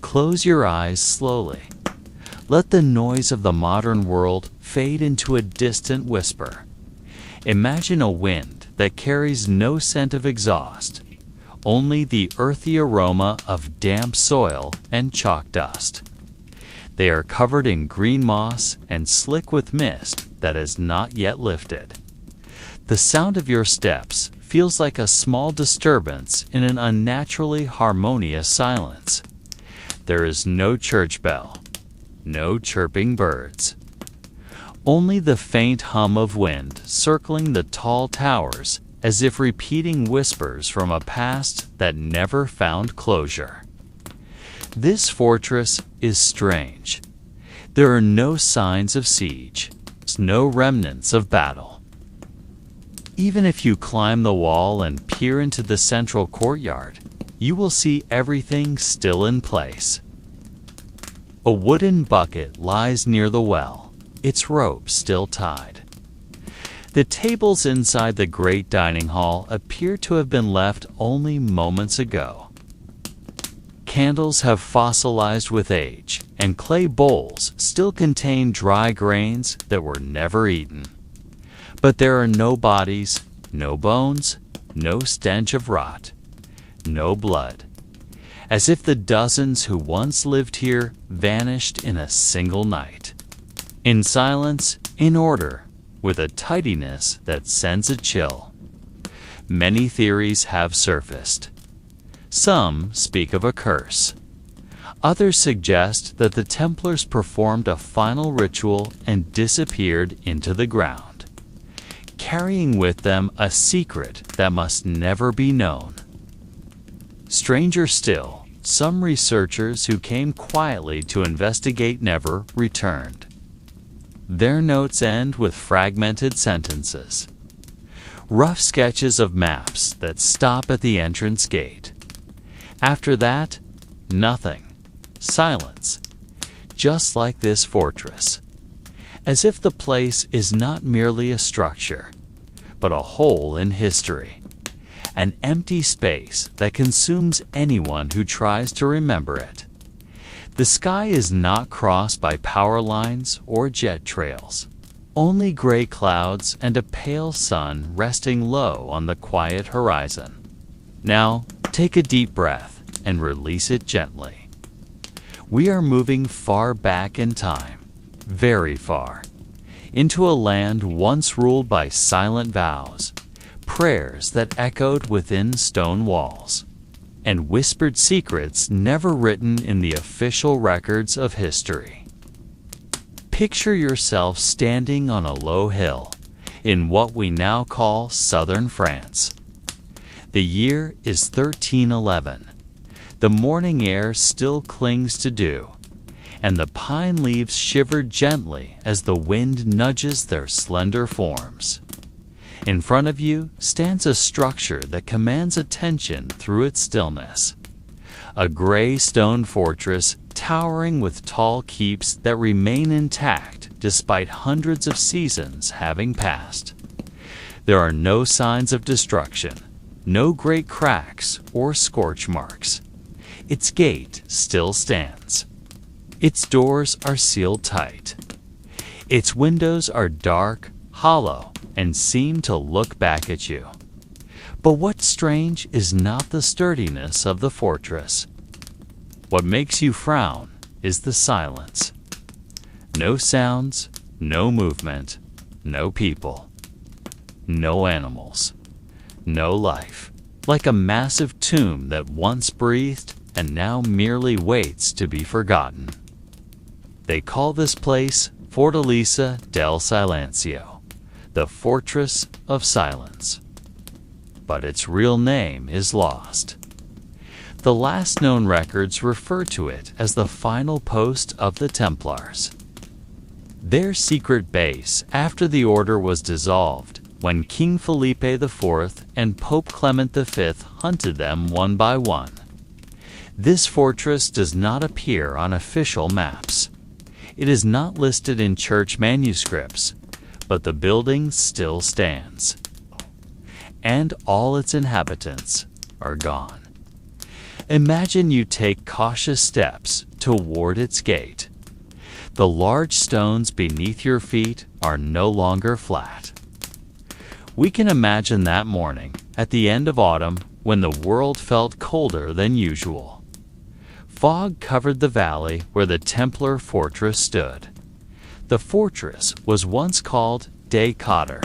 Close your eyes slowly. Let the noise of the modern world fade into a distant whisper. Imagine a wind that carries no scent of exhaust, only the earthy aroma of damp soil and chalk dust. They are covered in green moss and slick with mist that has not yet lifted. The sound of your steps feels like a small disturbance in an unnaturally harmonious silence. There is no church bell, no chirping birds. Only the faint hum of wind circling the tall towers as if repeating whispers from a past that never found closure. This fortress is strange. There are no signs of siege, no remnants of battle. Even if you climb the wall and peer into the central courtyard, you will see everything still in place. A wooden bucket lies near the well, its rope still tied. The tables inside the great dining hall appear to have been left only moments ago. Candles have fossilized with age, and clay bowls still contain dry grains that were never eaten. But there are no bodies, no bones, no stench of rot, no blood, as if the dozens who once lived here vanished in a single night. In silence, in order, with a tidiness that sends a chill. Many theories have surfaced. Some speak of a curse. Others suggest that the Templars performed a final ritual and disappeared into the ground, carrying with them a secret that must never be known. Stranger still, some researchers who came quietly to investigate never returned. Their notes end with fragmented sentences, rough sketches of maps that stop at the entrance gate. After that, nothing. Silence. Just like this fortress. As if the place is not merely a structure, but a hole in history. An empty space that consumes anyone who tries to remember it. The sky is not crossed by power lines or jet trails. Only gray clouds and a pale sun resting low on the quiet horizon. Now, take a deep breath and release it gently. We are moving far back in time, very far, into a land once ruled by silent vows, prayers that echoed within stone walls, and whispered secrets never written in the official records of history. Picture yourself standing on a low hill in what we now call southern France. The year is 1311. The morning air still clings to dew, and the pine leaves shiver gently as the wind nudges their slender forms. In front of you stands a structure that commands attention through its stillness. A gray stone fortress towering with tall keeps that remain intact despite hundreds of seasons having passed. There are no signs of destruction, no great cracks or scorch marks. Its gate still stands. Its doors are sealed tight. Its windows are dark, hollow, and seem to look back at you. But what's strange is not the sturdiness of the fortress. What makes you frown is the silence. No sounds, no movement, no people, no animals, no life. Like a massive tomb that once breathed and now merely waits to be forgotten. They call this place Fortaleza del Silencio, the Fortress of Silence. But its real name is lost. The last known records refer to it as the final post of the Templars. Their secret base after the order was dissolved when King Felipe IV and Pope Clement V hunted them one by one. This fortress does not appear on official maps. It is not listed in church manuscripts, but the building still stands. And all its inhabitants are gone. Imagine you take cautious steps toward its gate. The large stones beneath your feet are no longer flat. We can imagine that morning at the end of autumn when the world felt colder than usual. Fog covered the valley where the Templar fortress stood. The fortress was once called De Cotter,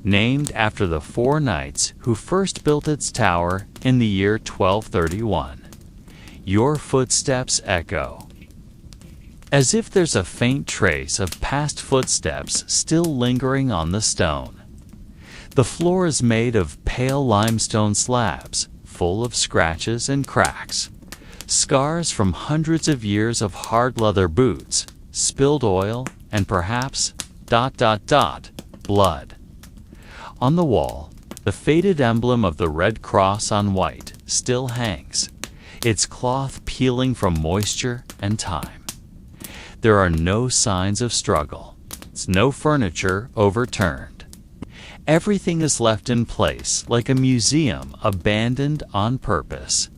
named after the 4 knights who first built its tower in the year 1231. Your footsteps echo, as if there's a faint trace of past footsteps still lingering on the stone. The floor is made of pale limestone slabs, full of scratches and cracks, scars from hundreds of years of hard leather boots, spilled oil, and perhaps ... blood. On the wall, the faded emblem of the Red Cross on white still hangs, its cloth peeling from moisture and time. There are no signs of struggle. It's no furniture overturned. Everything is left in place like a museum abandoned on purpose.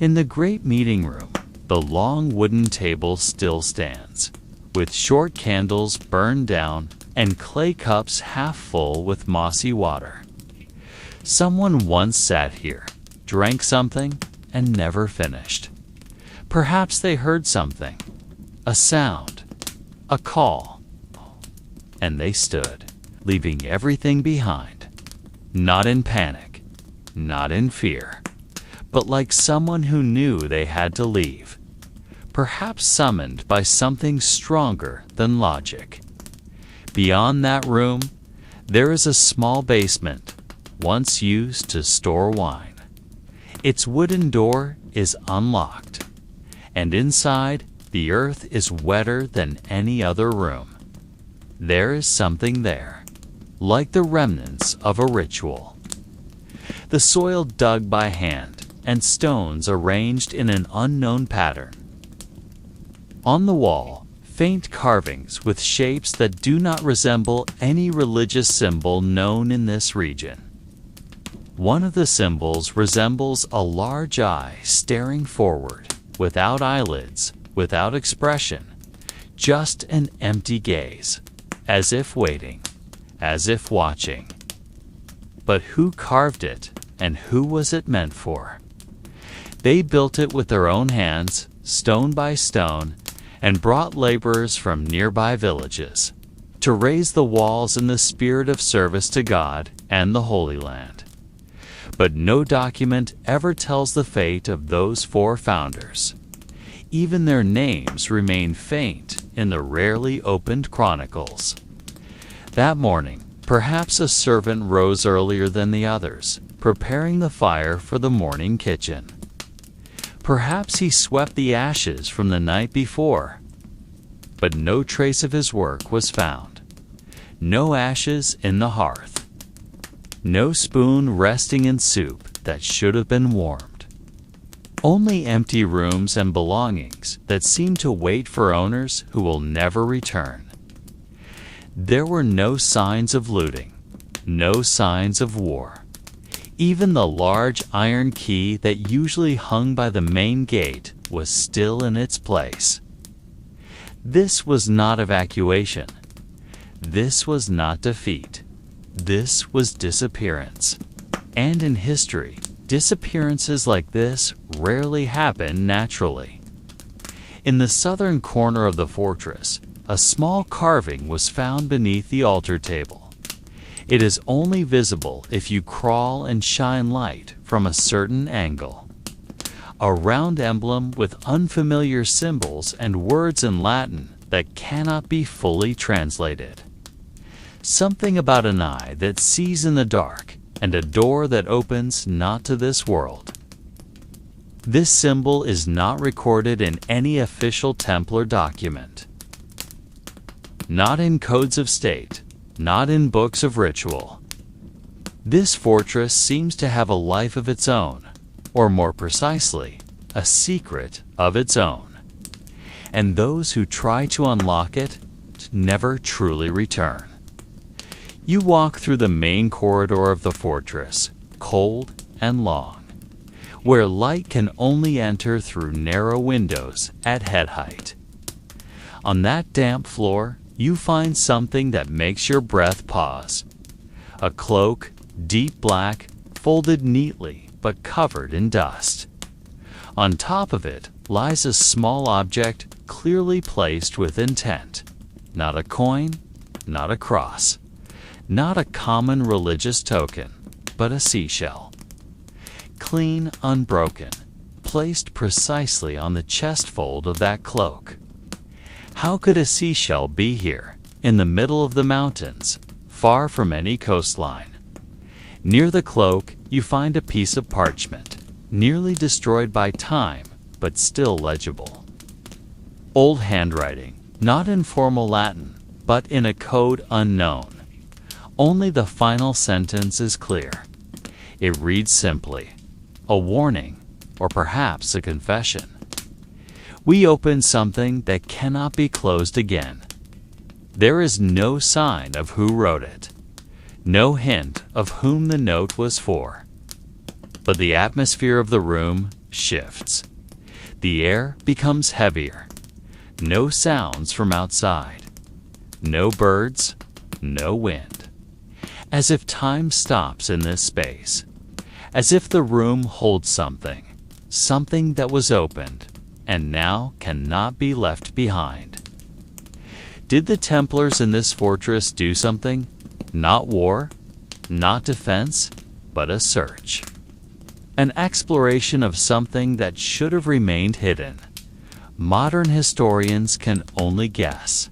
In the great meeting room, the long wooden table still stands, with short candles burned down and clay cups half full with mossy water. Someone once sat here, drank something, and never finished. Perhaps they heard something, a sound, a call, and they stood, leaving everything behind, not in panic, not in fear, but like someone who knew they had to leave, perhaps summoned by something stronger than logic. Beyond that room, there is a small basement, once used to store wine. Its wooden door is unlocked, and inside, the earth is wetter than any other room. There is something there, like the remnants of a ritual. The soil dug by hand, and stones arranged in an unknown pattern. On the wall, faint carvings with shapes that do not resemble any religious symbol known in this region. One of the symbols resembles a large eye staring forward, without eyelids, without expression, just an empty gaze, as if waiting, as if watching. But who carved it, and who was it meant for? They built it with their own hands, stone by stone, and brought laborers from nearby villages to raise the walls in the spirit of service to God and the Holy Land. But no document ever tells the fate of those 4 founders. Even their names remain faint in the rarely opened chronicles. That morning, perhaps a servant rose earlier than the others, preparing the fire for the morning kitchen. Perhaps he swept the ashes from the night before, but no trace of his work was found. No ashes in the hearth. No spoon resting in soup that should have been warmed. Only empty rooms and belongings that seem to wait for owners who will never return. There were no signs of looting, no signs of war. Even the large iron key that usually hung by the main gate was still in its place. This was not evacuation. This was not defeat. This was disappearance. And in history, disappearances like this rarely happen naturally. In the southern corner of the fortress, a small carving was found beneath the altar table. It is only visible if you crawl and shine light from a certain angle. A round emblem with unfamiliar symbols and words in Latin that cannot be fully translated. Something about an eye that sees in the dark and a door that opens not to this world. This symbol is not recorded in any official Templar document. Not in codes of state. Not in books of ritual. This fortress seems to have a life of its own, or more precisely, a secret of its own. And those who try to unlock it never truly return. You walk through the main corridor of the fortress, cold and long. where light can only enter through narrow windows at head height. On that damp floor, you find something that makes your breath pause. A cloak, deep black, folded neatly but covered in dust. On top of it lies a small object clearly placed with intent. Not a coin, not a cross, not a common religious token, but a seashell. Clean, unbroken, placed precisely on the chest fold of that cloak. How could a seashell be here, in the middle of the mountains, far from any coastline? Near the cloak, you find a piece of parchment, nearly destroyed by time, but still legible. Old handwriting, not in formal Latin, but in a code unknown. Only the final sentence is clear. It reads simply, a warning, or perhaps a confession. We open something that cannot be closed again. There is no sign of who wrote it, no hint of whom the note was for. But the atmosphere of the room shifts. The air becomes heavier. No sounds from outside. No birds, no wind. As if time stops in this space. As if the room holds something, something that was opened, and now cannot be left behind. Did the Templars in this fortress do something? Not war, not defense, but a search. An exploration of something that should have remained hidden. Modern historians can only guess.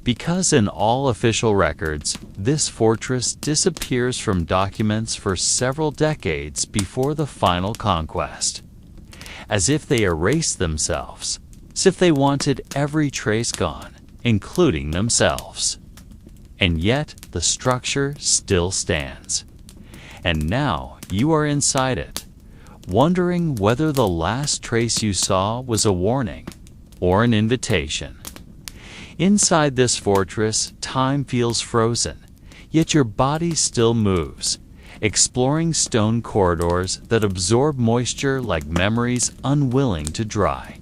Because in all official records, this fortress disappears from documents for several decades before the final conquest. As if they erased themselves, as if they wanted every trace gone, including themselves. And yet the structure still stands. And now you are inside it, wondering whether the last trace you saw was a warning or an invitation. Inside this fortress, time feels frozen, yet your body still moves, exploring stone corridors that absorb moisture like memories unwilling to dry.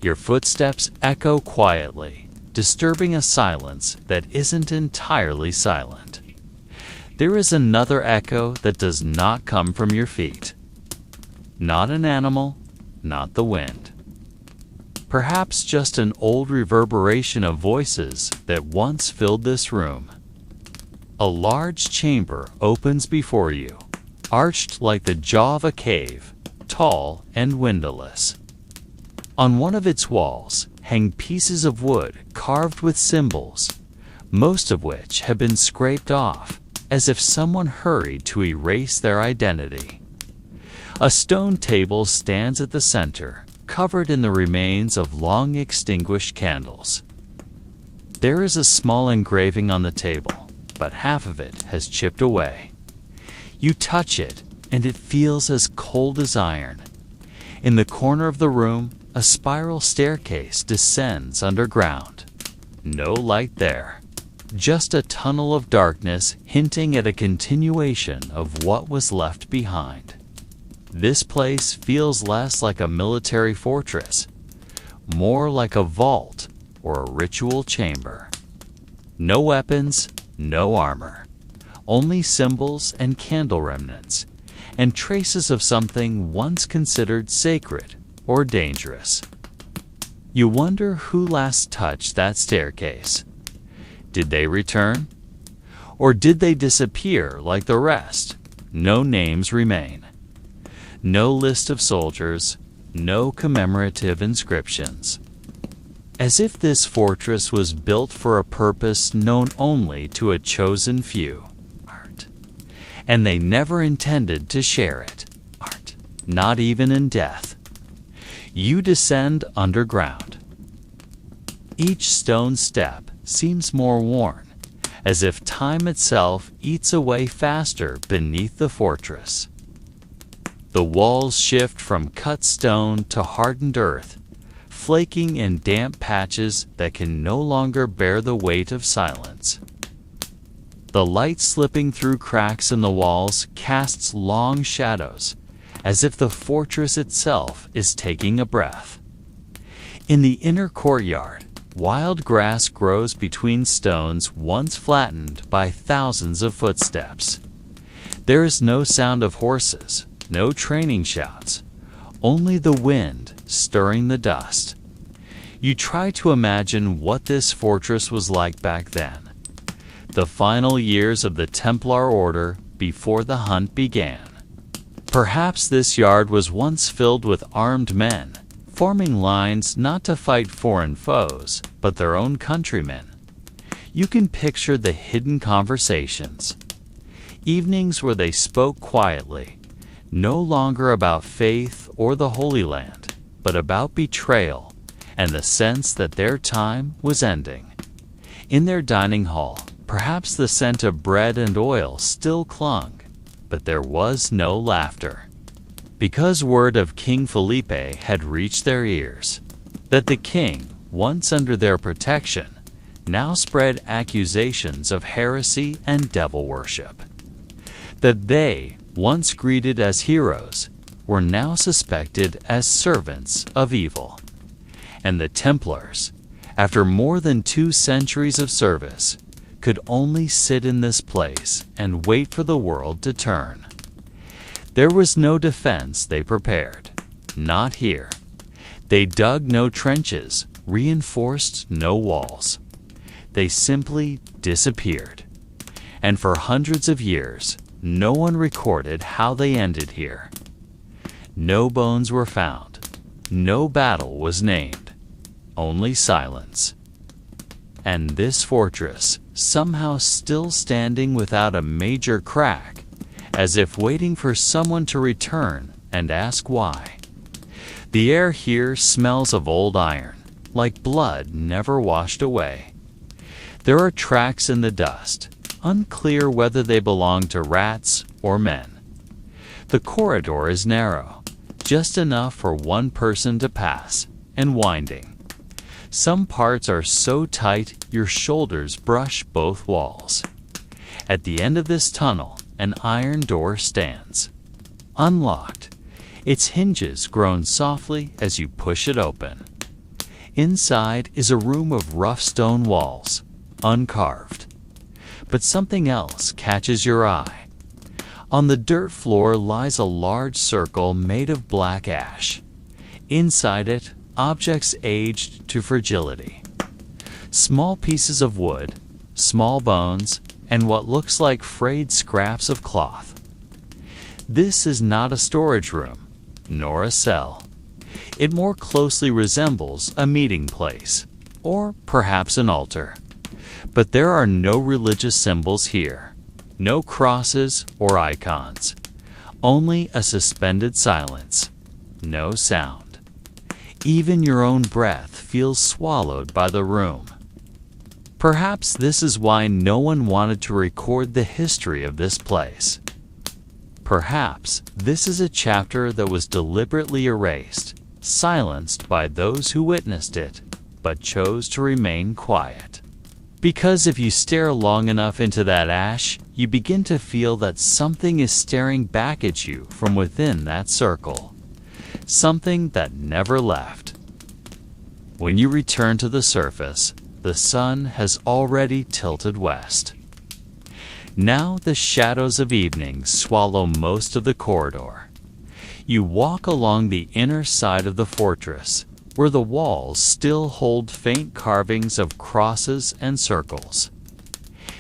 Your footsteps echo quietly, disturbing a silence that isn't entirely silent. There is another echo that does not come from your feet. Not an animal, not the wind. Perhaps just an old reverberation of voices that once filled this room. A large chamber opens before you, arched like the jaw of a cave, tall and windowless. On one of its walls hang pieces of wood carved with symbols, most of which have been scraped off, as if someone hurried to erase their identity. A stone table stands at the center, covered in the remains of long extinguished candles. There is a small engraving on the table, but half of it has chipped away. You touch it, and it feels as cold as iron. In the corner of the room, a spiral staircase descends underground. No light there, just a tunnel of darkness hinting at a continuation of what was left behind. This place feels less like a military fortress, more like a vault or a ritual chamber. No weapons, no armor, only symbols and candle remnants, and traces of something once considered sacred or dangerous. You wonder who last touched that staircase. Did they return? Or did they disappear like the rest? No names remain. No list of soldiers, no commemorative inscriptions. As if this fortress was built for a purpose known only to a chosen few. And they never intended to share it. Not even in death. You descend underground. Each stone step seems more worn, as if time itself eats away faster beneath the fortress. The walls shift from cut stone to hardened earth, flaking in damp patches that can no longer bear the weight of silence. The light slipping through cracks in the walls casts long shadows, as if the fortress itself is taking a breath. In the inner courtyard, wild grass grows between stones once flattened by thousands of footsteps. There is no sound of horses, no training shouts, only the wind stirring the dust. You try to imagine what this fortress was like back then, the final years of the Templar Order before the hunt began. Perhaps this yard was once filled with armed men, forming lines not to fight foreign foes, but their own countrymen. You can picture the hidden conversations, evenings where they spoke quietly, no longer about faith or the Holy Land, but about betrayal and the sense that their time was ending. In their dining hall, perhaps the scent of bread and oil still clung, but there was no laughter. Because word of King Felipe had reached their ears, that the king, once under their protection, now spread accusations of heresy and devil worship. That they, once greeted as heroes, were now suspected as servants of evil. And the Templars, after more than 2 centuries of service, could only sit in this place and wait for the world to turn. There was no defense they prepared, not here. They dug no trenches, reinforced no walls. They simply disappeared. And for hundreds of years, no one recorded how they ended here. No bones were found. No battle was named. Only silence. And this fortress, somehow still standing without a major crack, as if waiting for someone to return and ask why. The air here smells of old iron, like blood never washed away. There are tracks in the dust, unclear whether they belong to rats or men. The corridor is narrow, just enough for one person to pass, and winding. Some parts are so tight your shoulders brush both walls. At the end of this tunnel, an iron door stands, unlocked, its hinges groan softly as you push it open. Inside is a room of rough stone walls, uncarved. But something else catches your eye. On the dirt floor lies a large circle made of black ash. Inside it, objects aged to fragility. Small pieces of wood, small bones, and what looks like frayed scraps of cloth. This is not a storage room, nor a cell. It more closely resembles a meeting place, or perhaps an altar. But there are no religious symbols here, no crosses or icons, only a suspended silence, no sound. Even your own breath feels swallowed by the room. Perhaps this is why no one wanted to record the history of this place. Perhaps this is a chapter that was deliberately erased, silenced by those who witnessed it, but chose to remain quiet. Because if you stare long enough into that ash, you begin to feel that something is staring back at you from within that circle. Something that never left. When you return to the surface, the sun has already tilted west. Now the shadows of evening swallow most of the corridor. You walk along the inner side of the fortress, where the walls still hold faint carvings of crosses and circles.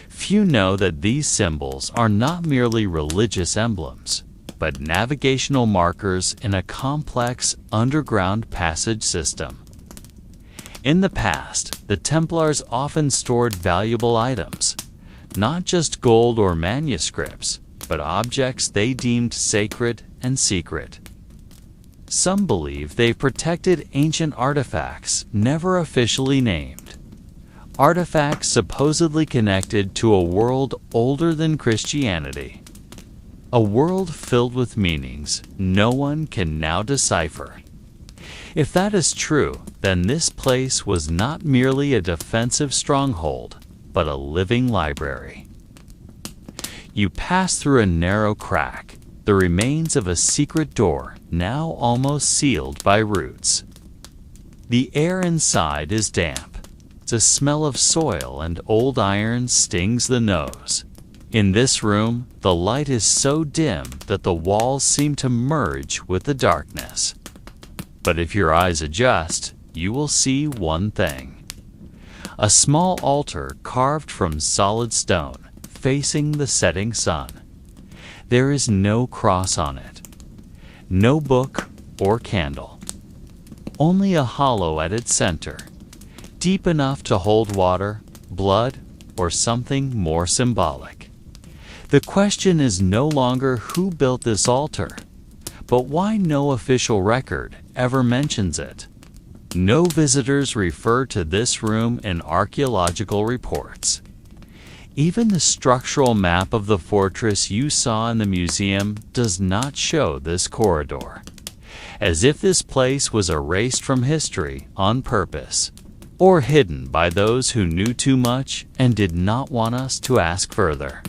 Few know that these symbols are not merely religious emblems, but navigational markers in a complex underground passage system. In the past, the Templars often stored valuable items, not just gold or manuscripts, but objects they deemed sacred and secret. Some believe they protected ancient artifacts never officially named. Artifacts supposedly connected to a world older than Christianity. A world filled with meanings no one can now decipher. If that is true, then this place was not merely a defensive stronghold, but a living library. You pass through a narrow crack, the remains of a secret door now almost sealed by roots. The air inside is damp. The smell of soil and old iron stings the nose. In this room, the light is so dim that the walls seem to merge with the darkness. But if your eyes adjust, you will see one thing. A small altar carved from solid stone, facing the setting sun. There is no cross on it, no book or candle. Only a hollow at its center, deep enough to hold water, blood, or something more symbolic. The question is no longer who built this altar, but why no official record ever mentions it. No visitors refer to this room in archaeological reports. Even the structural map of the fortress you saw in the museum does not show this corridor, as if this place was erased from history on purpose, or hidden by those who knew too much and did not want us to ask further.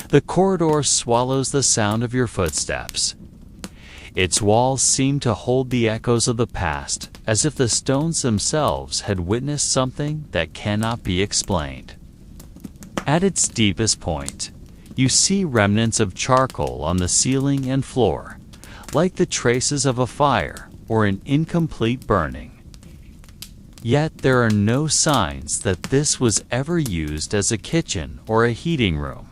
The corridor swallows the sound of your footsteps. Its walls seem to hold the echoes of the past, as if the stones themselves had witnessed something that cannot be explained. At its deepest point, you see remnants of charcoal on the ceiling and floor, like the traces of a fire or an incomplete burning. Yet there are no signs that this was ever used as a kitchen or a heating room.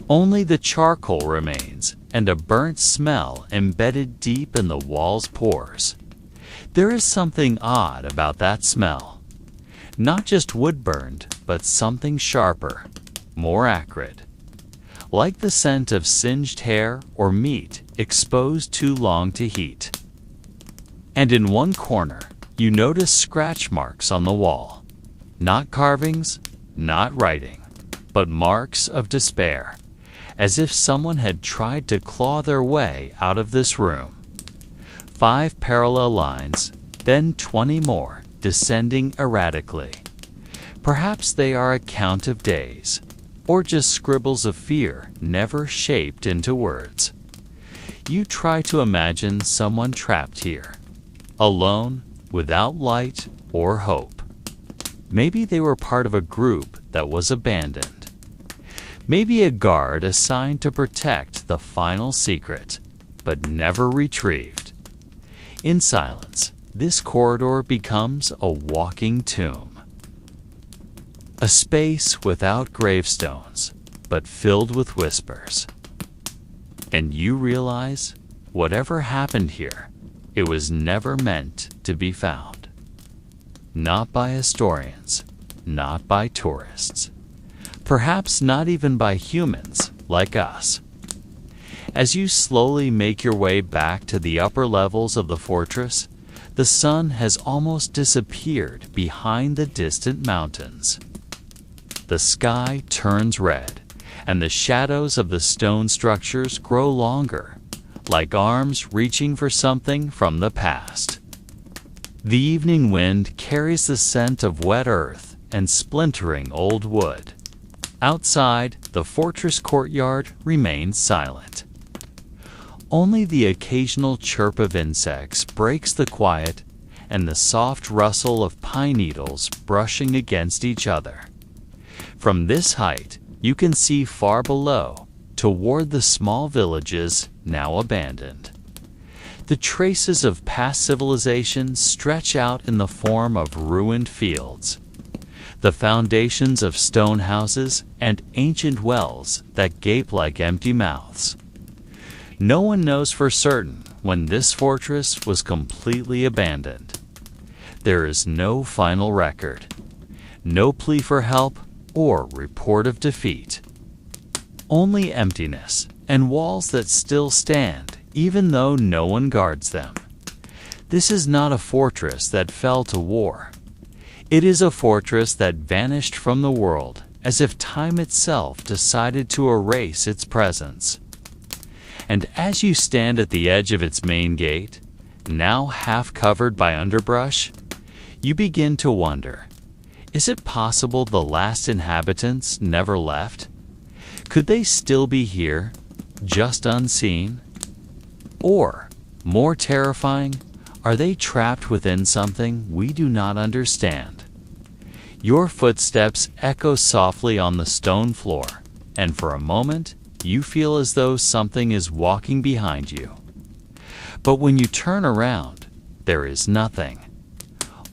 Only the charcoal remains and a burnt smell embedded deep in the wall's pores. There is something odd about that smell. Not just wood burned, but something sharper, more acrid, like the scent of singed hair or meat exposed too long to heat. And in one corner, you notice scratch marks on the wall. Not carvings, not writing, but marks of despair, as if someone had tried to claw their way out of this room. 5 parallel lines, then 20 more, descending erratically. Perhaps they are a count of days, or just scribbles of fear never shaped into words. You try to imagine someone trapped here, alone, without light or hope. Maybe they were part of a group that was abandoned. Maybe a guard assigned to protect the final secret, but never retrieved. In silence, this corridor becomes a walking tomb. A space without gravestones, but filled with whispers. And you realize, whatever happened here, it was never meant to be found. Not by historians, not by tourists, perhaps not even by humans like us. As you slowly make your way back to the upper levels of the fortress, the sun has almost disappeared behind the distant mountains. The sky turns red, and the shadows of the stone structures grow longer, like arms reaching for something from the past. The evening wind carries the scent of wet earth and splintering old wood. Outside, the fortress courtyard remains silent. Only the occasional chirp of insects breaks the quiet, and the soft rustle of pine needles brushing against each other. From this height, you can see far below, toward the small villages now abandoned. The traces of past civilizations stretch out in the form of ruined fields, the foundations of stone houses and ancient wells that gape like empty mouths. No one knows for certain when this fortress was completely abandoned. There is no final record, no plea for help or report of defeat. Only emptiness and walls that still stand even though no one guards them. This is not a fortress that fell to war. It is a fortress that vanished from the world as if time itself decided to erase its presence. And as you stand at the edge of its main gate, now half covered by underbrush, you begin to wonder, is it possible the last inhabitants never left? Could they still be here, just unseen, Or, more terrifying, are they trapped within something we do not understand? Your footsteps echo softly on the stone floor, and for a moment, you feel as though something is walking behind you. But when you turn around, there is nothing.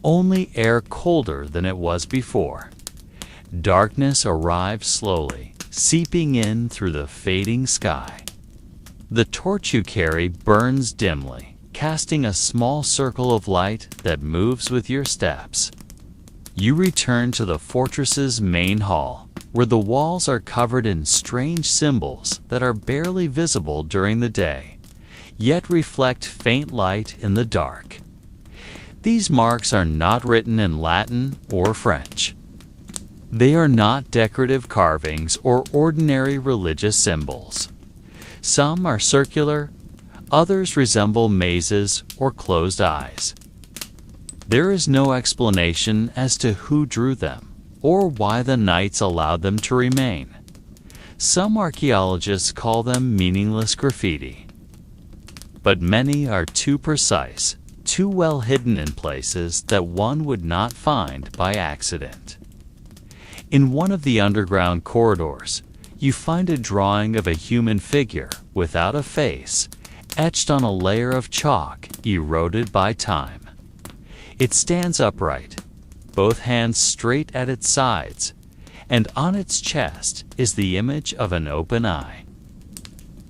Only air colder than it was before. Darkness arrives slowly, seeping in through the fading sky. The torch you carry burns dimly, casting a small circle of light that moves with your steps. You return to the fortress's main hall, where the walls are covered in strange symbols that are barely visible during the day, yet reflect faint light in the dark. These marks are not written in Latin or French. They are not decorative carvings or ordinary religious symbols. Some are circular, others resemble mazes or closed eyes. There is no explanation as to who drew them or why the knights allowed them to remain. Some archaeologists call them meaningless graffiti. But many are too precise, too well hidden in places that one would not find by accident. In one of the underground corridors, you find a drawing of a human figure without a face, etched on a layer of chalk eroded by time. It stands upright, both hands straight at its sides, and on its chest is the image of an open eye.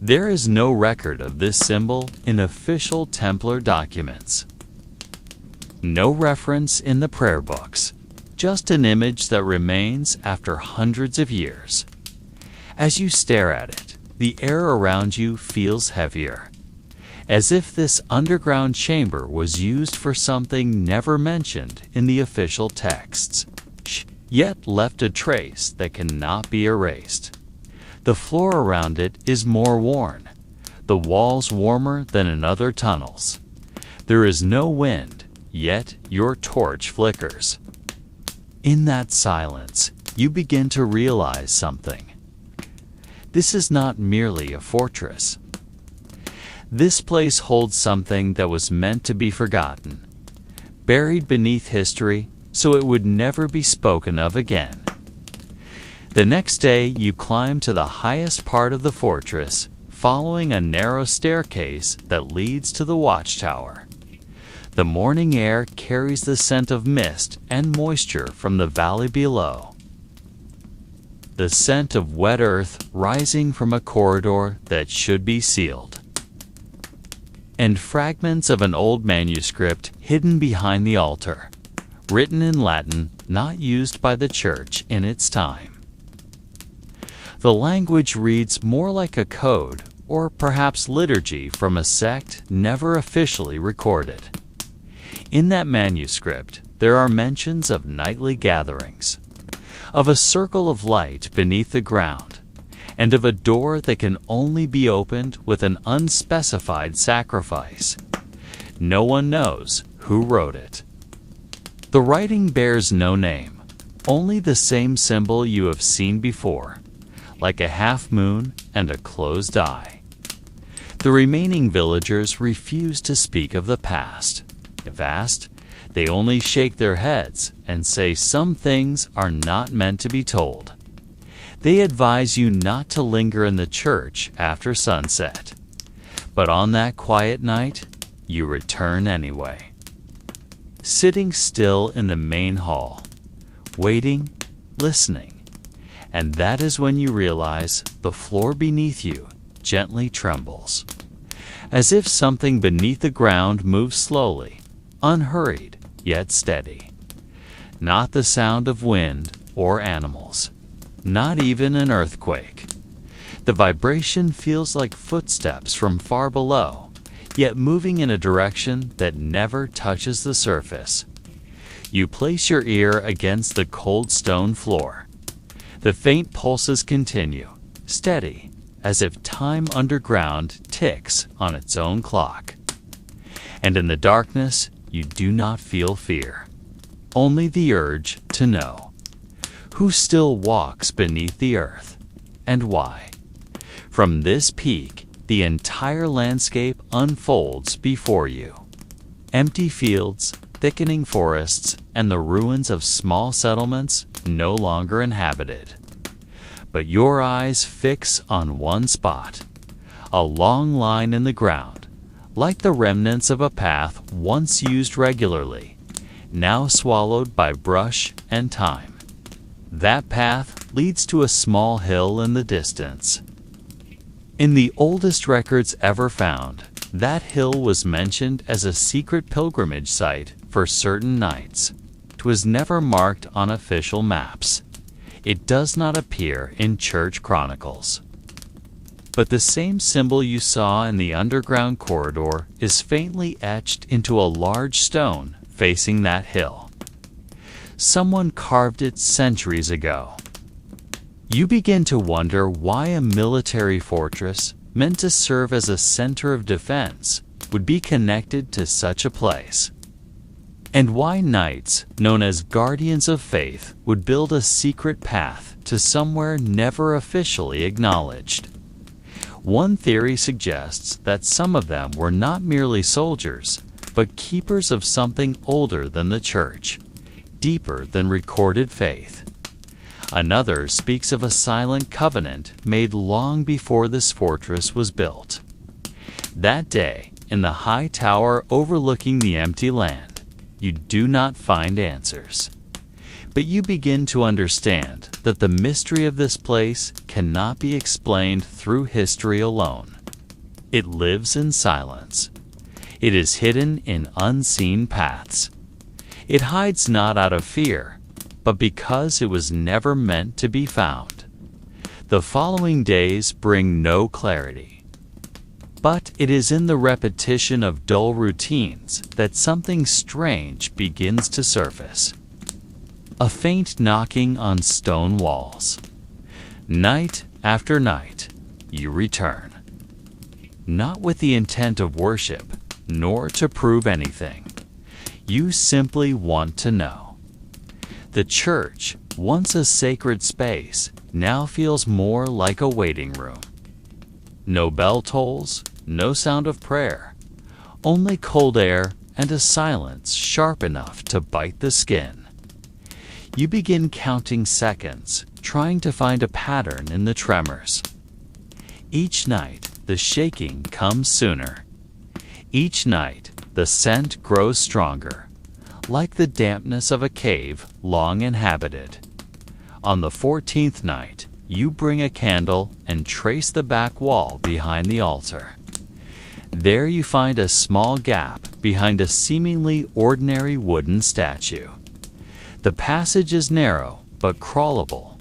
There is no record of this symbol in official Templar documents. No reference in the prayer books, just an image that remains after hundreds of years. As you stare at it, the air around you feels heavier, as if this underground chamber was used for something never mentioned in the official texts, yet left a trace that cannot be erased. The floor around it is more worn, the walls warmer than in other tunnels. There is no wind, yet your torch flickers. In that silence, you begin to realize something. This is not merely a fortress. This place holds something that was meant to be forgotten, buried beneath history so it would never be spoken of again. The next day, you climb to the highest part of the fortress, following a narrow staircase that leads to the watchtower. The morning air carries the scent of mist and moisture from the valley below. The scent of wet earth rising from a corridor that should be sealed. And fragments of an old manuscript hidden behind the altar, written in Latin not used by the church in its time. The language reads more like a code or perhaps liturgy from a sect never officially recorded. In that manuscript, there are mentions of nightly gatherings, of a circle of light beneath the ground, and of a door that can only be opened with an unspecified sacrifice. No one knows who wrote it. The writing bears no name, only the same symbol you have seen before, like a half moon and a closed eye. The remaining villagers refuse to speak of the past. If asked, they only shake their heads and say some things are not meant to be told. They advise you not to linger in the church after sunset. But on that quiet night, you return anyway. Sitting still in the main hall, waiting, listening, and that is when you realize the floor beneath you gently trembles, as if something beneath the ground moves slowly, unhurried, yet steady. Not the sound of wind or animals, not even an earthquake. The vibration feels like footsteps from far below, yet moving in a direction that never touches the surface. You place your ear against the cold stone floor. The faint pulses continue, steady, as if time underground ticks on its own clock. And in the darkness, you do not feel fear, only the urge to know. Who still walks beneath the earth, and why? From this peak, the entire landscape unfolds before you. Empty fields, thickening forests, and the ruins of small settlements no longer inhabited. But your eyes fix on one spot, a long line in the ground, like the remnants of a path once used regularly, now swallowed by brush and time. That path leads to a small hill in the distance. In the oldest records ever found, that hill was mentioned as a secret pilgrimage site for certain knights. It was never marked on official maps. It does not appear in church chronicles. But the same symbol you saw in the underground corridor is faintly etched into a large stone facing that hill. Someone carved it centuries ago. You begin to wonder why a military fortress meant to serve as a center of defense would be connected to such a place, and why knights, known as guardians of faith, would build a secret path to somewhere never officially acknowledged. One theory suggests that some of them were not merely soldiers, but keepers of something older than the church, deeper than recorded faith. Another speaks of a silent covenant made long before this fortress was built. That day, in the high tower overlooking the empty land, you do not find answers. But you begin to understand that the mystery of this place cannot be explained through history alone. It lives in silence. It is hidden in unseen paths. It hides not out of fear, but because it was never meant to be found. The following days bring no clarity. But it is in the repetition of dull routines that something strange begins to surface. A faint knocking on stone walls. Night after night, you return. Not with the intent of worship, nor to prove anything. You simply want to know. The church, once a sacred space, now feels more like a waiting room. No bell tolls, no sound of prayer, only cold air and a silence sharp enough to bite the skin. You begin counting seconds, trying to find a pattern in the tremors. Each night, the shaking comes sooner. Each night, the scent grows stronger, like the dampness of a cave long inhabited. On the 14th night, you bring a candle and trace the back wall behind the altar. There you find a small gap behind a seemingly ordinary wooden statue. The passage is narrow but crawlable.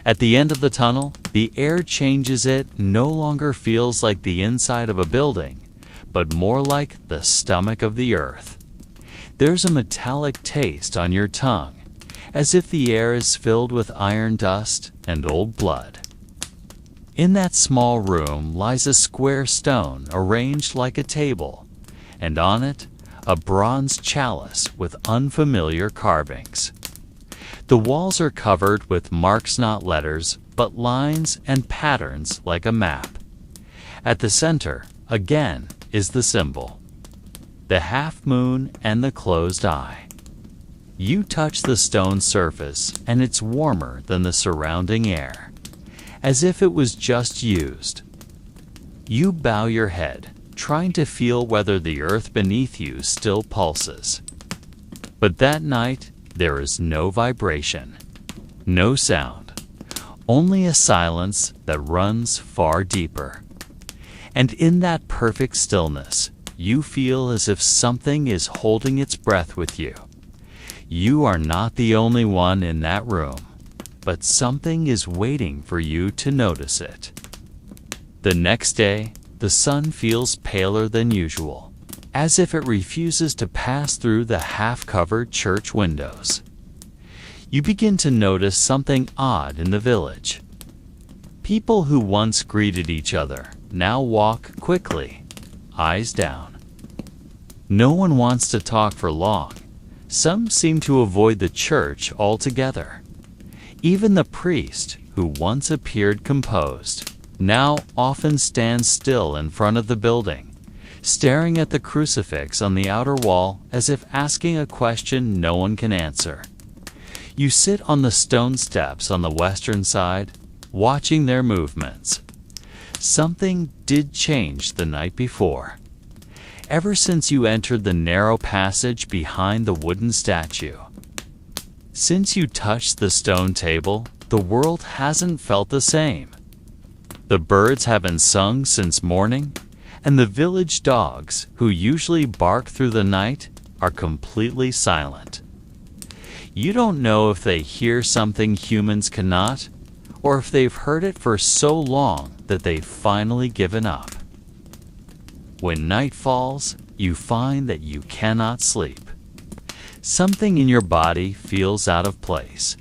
At the end of the tunnel, the air changes. It no longer feels like the inside of a building, but more like the stomach of the earth. There's a metallic taste on your tongue, as if the air is filled with iron dust and old blood. In that small room lies a square stone arranged like a table, and on it a bronze chalice with unfamiliar carvings. The walls are covered with marks, not letters, but lines and patterns like a map. At the center, again, is the symbol: the half moon and the closed eye. You touch the stone surface and it's warmer than the surrounding air, as if it was just used. You bow your head, trying to feel whether the earth beneath you still pulses. But that night, there is no vibration, no sound, only a silence that runs far deeper. And in that perfect stillness, you feel as if something is holding its breath with you. You are not the only one in that room, but something is waiting for you to notice it. The next day, the sun feels paler than usual, as if it refuses to pass through the half-covered church windows. You begin to notice something odd in the village. People who once greeted each other now walk quickly, eyes down. No one wants to talk for long. Some seem to avoid the church altogether. Even the priest, who once appeared composed, now often stands still in front of the building, staring at the crucifix on the outer wall as if asking a question no one can answer. You sit on the stone steps on the western side, watching their movements. Something did change the night before. Ever since you entered the narrow passage behind the wooden statue. Since you touched the stone table, the world hasn't felt the same. The birds haven't sung since morning, and the village dogs, who usually bark through the night, are completely silent. You don't know if they hear something humans cannot, or if they've heard it for so long that they've finally given up. When night falls, you find that you cannot sleep. Something in your body feels out of place.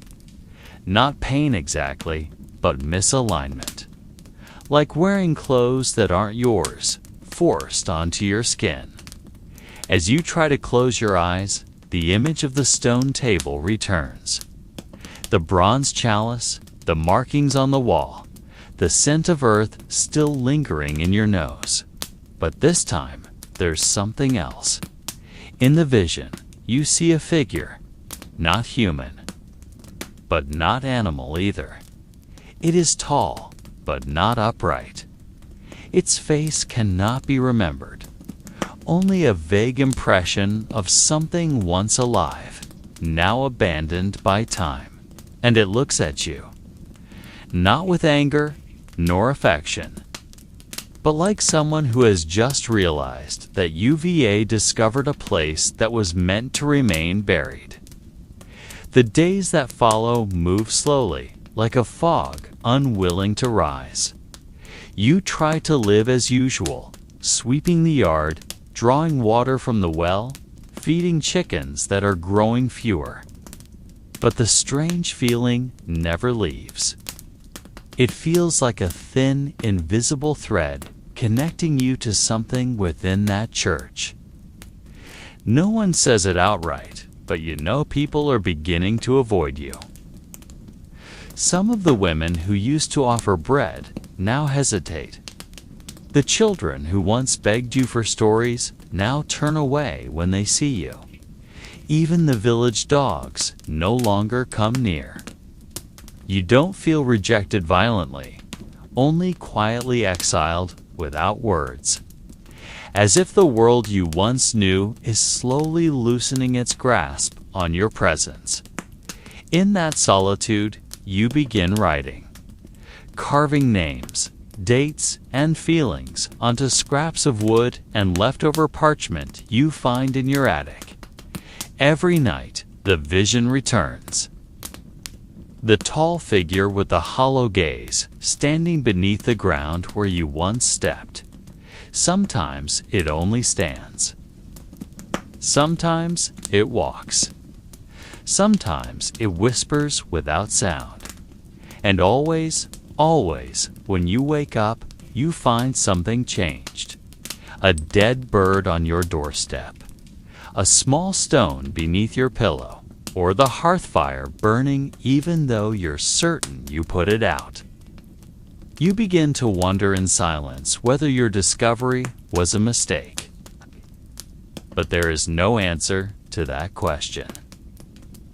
Not pain exactly, but misalignment. Like wearing clothes that aren't yours, forced onto your skin. As you try to close your eyes, the image of the stone table returns. The bronze chalice, the markings on the wall, the scent of earth still lingering in your nose. But this time, there's something else. In the vision, you see a figure, not human, but not animal either. It is tall, but not upright. Its face cannot be remembered, only a vague impression of something once alive, now abandoned by time. And it looks at you, not with anger nor affection, but like someone who has just realized that UVA discovered a place that was meant to remain buried. The days that follow move slowly, like a fog unwilling to rise. You try to live as usual, sweeping the yard, drawing water from the well, feeding chickens that are growing fewer. But the strange feeling never leaves. It feels like a thin, invisible thread connecting you to something within that church. No one says it outright, but you know people are beginning to avoid you. Some of the women who used to offer bread now hesitate. The children who once begged you for stories now turn away when they see you. Even the village dogs no longer come near. You don't feel rejected violently, only quietly exiled without words. As if the world you once knew is slowly loosening its grasp on your presence. In that solitude, you begin writing, carving names, dates, and feelings onto scraps of wood and leftover parchment you find in your attic. Every night, the vision returns. The tall figure with the hollow gaze, standing beneath the ground where you once stepped. Sometimes it only stands. Sometimes it walks. Sometimes it whispers without sound. And always, always, when you wake up, you find something changed. A dead bird on your doorstep. A small stone beneath your pillow. Or the hearth fire burning even though you're certain you put it out. You begin to wonder in silence whether your discovery was a mistake. But there is no answer to that question.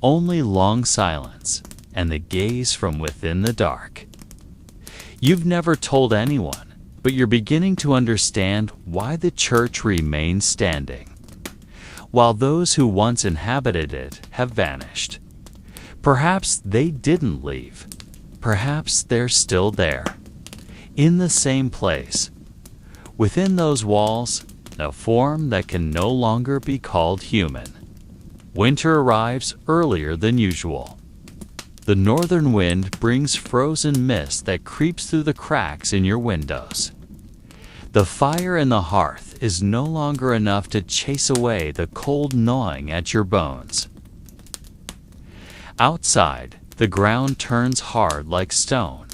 Only long silence and the gaze from within the dark. You've never told anyone, but you're beginning to understand why the church remains standing, while those who once inhabited it have vanished. Perhaps they didn't leave. Perhaps they're still there, in the same place. Within those walls, a form that can no longer be called human. Winter arrives earlier than usual. The northern wind brings frozen mist that creeps through the cracks in your windows. The fire in the hearth is no longer enough to chase away the cold gnawing at your bones. Outside, the ground turns hard like stone,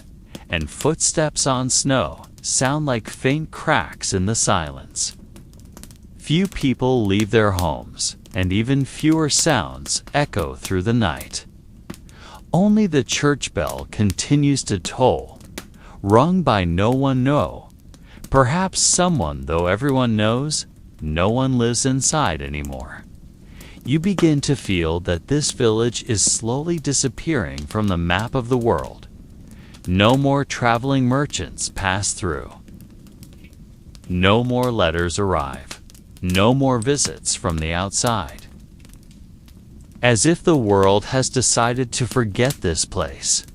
and footsteps on snow sound like faint cracks in the silence. Few people leave their homes, and even fewer sounds echo through the night. Only the church bell continues to toll, rung by no one know. Perhaps someone, though everyone knows, no one lives inside anymore. You begin to feel that this village is slowly disappearing from the map of the world. No more traveling merchants pass through. No more letters arrive. No more visits from the outside. As if the world has decided to forget this place.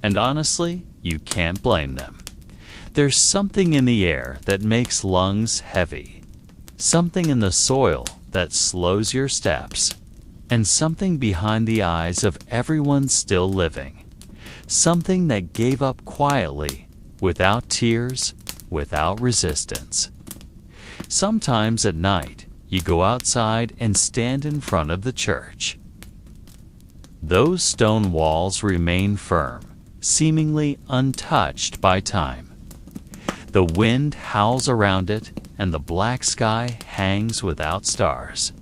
And honestly, you can't blame them. There's something in the air that makes lungs heavy. Something in the soil that slows your steps. And something behind the eyes of everyone still living. Something that gave up quietly, without tears, without resistance. Sometimes at night, you go outside and stand in front of the church. Those stone walls remain firm, seemingly untouched by time. The wind howls around it, and the black sky hangs without stars.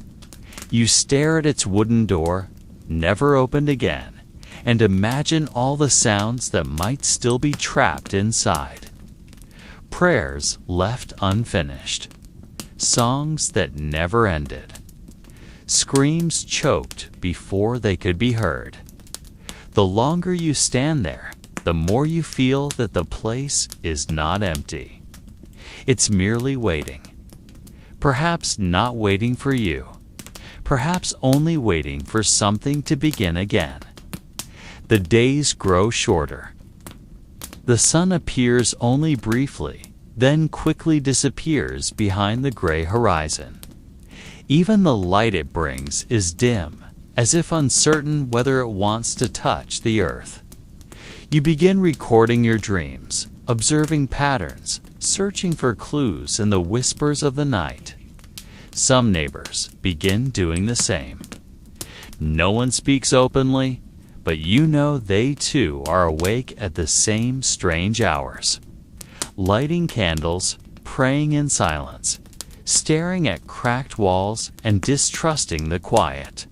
You stare at its wooden door, never opened again, and imagine all the sounds that might still be trapped inside. Prayers left unfinished. Songs that never ended. Screams choked before they could be heard. The longer you stand there, the more you feel that the place is not empty. It's merely waiting. Perhaps not waiting for you. Perhaps only waiting for something to begin again. The days grow shorter. The sun appears only briefly, then quickly disappears behind the gray horizon. Even the light it brings is dim, as if uncertain whether it wants to touch the earth. You begin recording your dreams, observing patterns, searching for clues in the whispers of the night. Some neighbors begin doing the same. No one speaks openly, but you know they too are awake at the same strange hours. Lighting candles, praying in silence, staring at cracked walls and distrusting the quiet.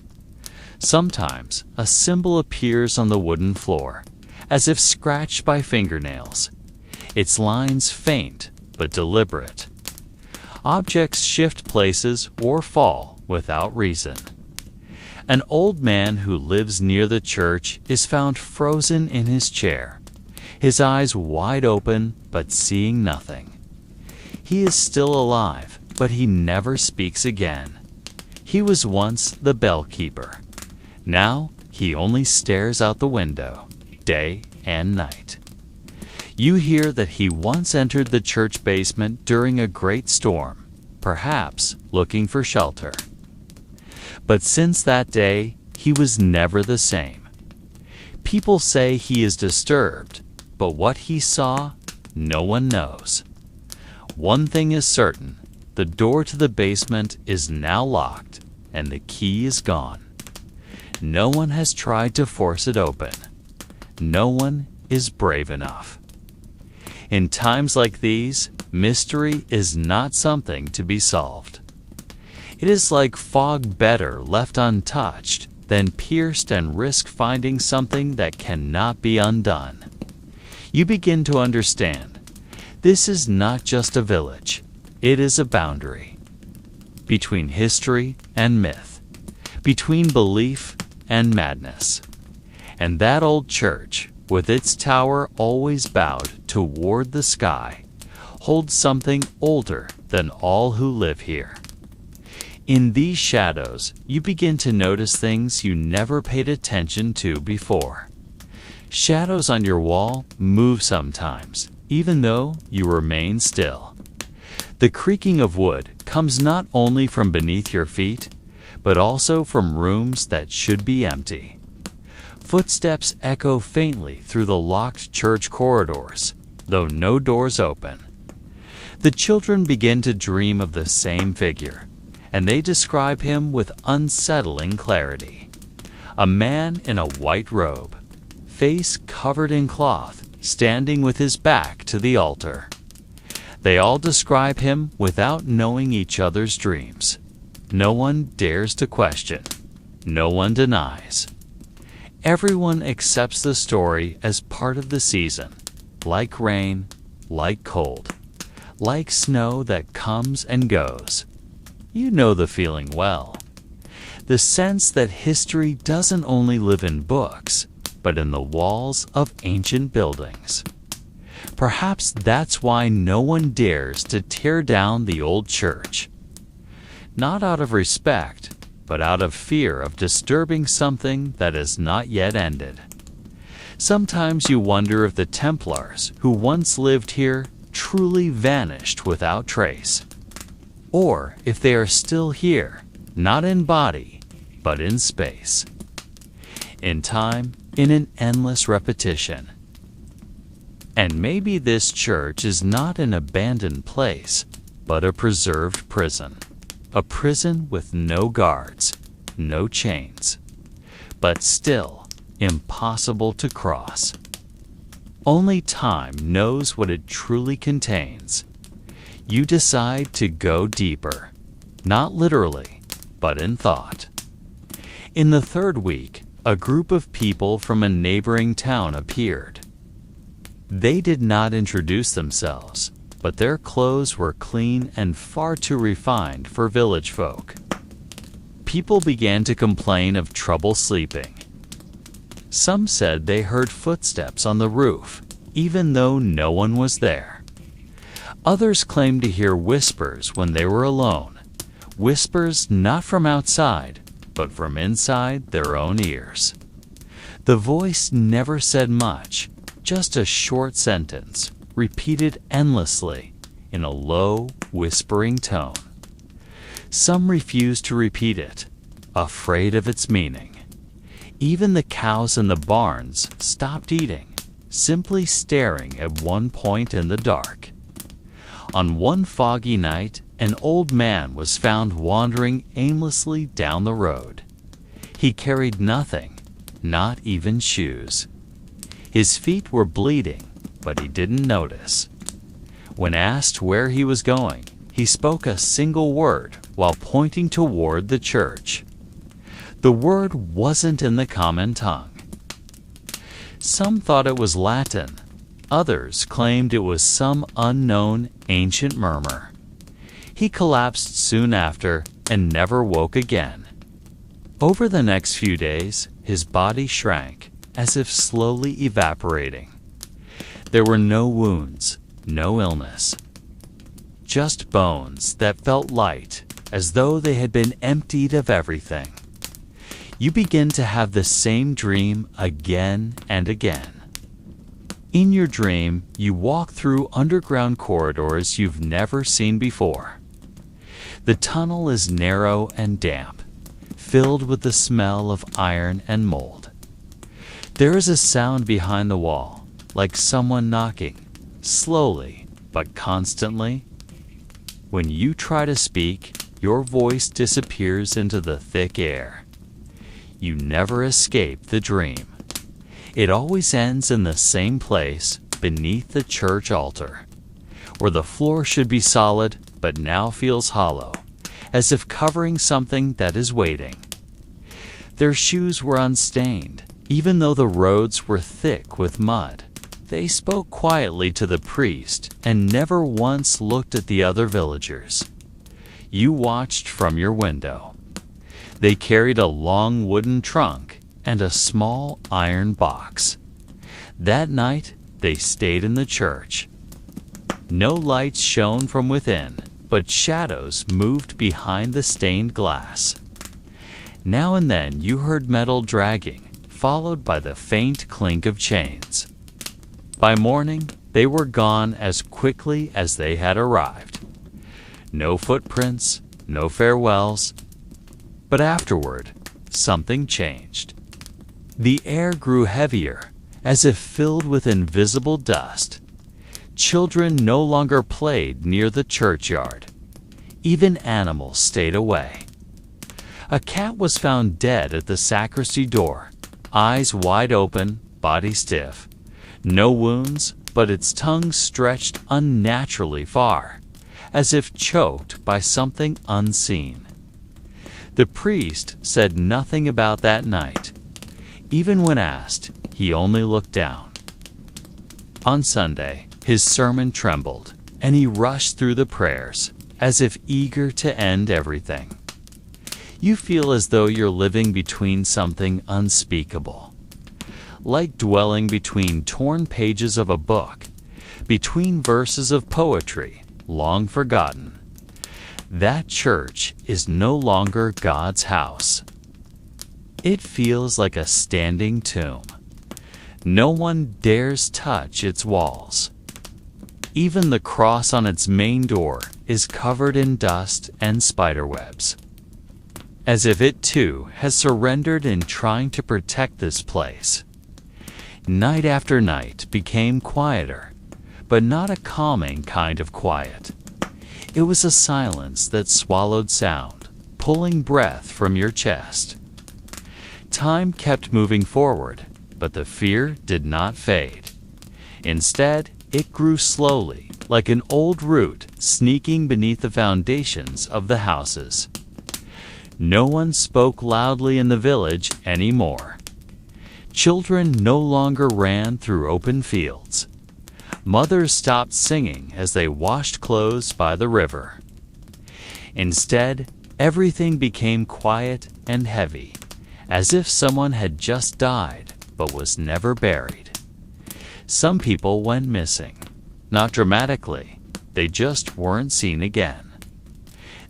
Sometimes a symbol appears on the wooden floor, as if scratched by fingernails. Its lines faint but deliberate. Objects shift places or fall without reason. An old man who lives near the church is found frozen in his chair, his eyes wide open but seeing nothing. He is still alive, but he never speaks again. He was once the bell keeper. Now he only stares out the window, day and night. You hear that he once entered the church basement during a great storm, perhaps looking for shelter. But since that day, he was never the same. People say he is disturbed, but what he saw, no one knows. One thing is certain, the door to the basement is now locked, and the key is gone. No one has tried to force it open. No one is brave enough. In times like these, mystery is not something to be solved. It is like fog, better left untouched than pierced and risk finding something that cannot be undone. You begin to understand. This is not just a village. It is a boundary. Between history and myth. Between belief and madness. And that old church, with its tower always bowed toward the sky, holds something older than all who live here. In these shadows, you begin to notice things you never paid attention to before. Shadows on your wall move sometimes, even though you remain still. The creaking of wood comes not only from beneath your feet, but also from rooms that should be empty. Footsteps echo faintly through the locked church corridors, though no doors open. The children begin to dream of the same figure, and they describe him with unsettling clarity. A man in a white robe, face covered in cloth, standing with his back to the altar. They all describe him without knowing each other's dreams. No one dares to question. No one denies. Everyone accepts the story as part of the season, like rain, like cold, like snow that comes and goes. You know the feeling well. The sense that history doesn't only live in books, but in the walls of ancient buildings. Perhaps that's why no one dares to tear down the old church. Not out of respect, but out of fear of disturbing something that has not yet ended. Sometimes you wonder if the Templars who once lived here truly vanished without trace, or if they are still here, not in body, but in space, in time, in an endless repetition. And maybe this church is not an abandoned place, but a preserved prison. A prison with no guards, no chains, but still impossible to cross. Only time knows what it truly contains. You decide to go deeper, not literally, but in thought. In the third week, a group of people from a neighboring town appeared. They did not introduce themselves, but their clothes were clean and far too refined for village folk. People began to complain of trouble sleeping. Some said they heard footsteps on the roof, even though no one was there. Others claimed to hear whispers when they were alone, whispers not from outside, but from inside their own ears. The voice never said much, just a short sentence, repeated endlessly in a low, whispering tone. Some refused to repeat it, afraid of its meaning. Even the cows in the barns stopped eating, simply staring at one point in the dark. On one foggy night, an old man was found wandering aimlessly down the road. He carried nothing, not even shoes. His feet were bleeding, but he didn't notice. When asked where he was going, he spoke a single word while pointing toward the church. The word wasn't in the common tongue. Some thought it was Latin. Others claimed it was some unknown ancient murmur. He collapsed soon after and never woke again. Over the next few days, his body shrank, as if slowly evaporating. There were no wounds, no illness. Just bones that felt light, as though they had been emptied of everything. You begin to have the same dream again and again. In your dream, you walk through underground corridors you've never seen before. The tunnel is narrow and damp, filled with the smell of iron and mold. There is a sound behind the wall, like someone knocking, slowly but constantly. When you try to speak, your voice disappears into the thick air. You never escape the dream. It always ends in the same place, beneath the church altar, where the floor should be solid but now feels hollow, as if covering something that is waiting. Their shoes were unstained, even though the roads were thick with mud. They spoke quietly to the priest and never once looked at the other villagers. You watched from your window. They carried a long wooden trunk and a small iron box. That night, they stayed in the church. No lights shone from within, but shadows moved behind the stained glass. Now and then you heard metal dragging, followed by the faint clink of chains. By morning, they were gone as quickly as they had arrived. No footprints, no farewells. But afterward, something changed. The air grew heavier, as if filled with invisible dust. Children no longer played near the churchyard. Even animals stayed away. A cat was found dead at the sacristy door, eyes wide open, body stiff. No wounds, but its tongue stretched unnaturally far, as if choked by something unseen. The priest said nothing about that night. Even when asked, he only looked down. On Sunday, his sermon trembled, and he rushed through the prayers, as if eager to end everything. You feel as though you're living between something unspeakable, like dwelling between torn pages of a book, between verses of poetry long forgotten. That church is no longer God's house. It feels like a standing tomb. No one dares touch its walls. Even the cross on its main door is covered in dust and spiderwebs, as if it too has surrendered in trying to protect this place. Night after night became quieter, but not a calming kind of quiet. It was a silence that swallowed sound, pulling breath from your chest. Time kept moving forward, but the fear did not fade. Instead, it grew slowly, like an old root sneaking beneath the foundations of the houses. No one spoke loudly in the village anymore. Children no longer ran through open fields. Mothers stopped singing as they washed clothes by the river. Instead, everything became quiet and heavy, as if someone had just died but was never buried. Some people went missing. Not dramatically, they just weren't seen again.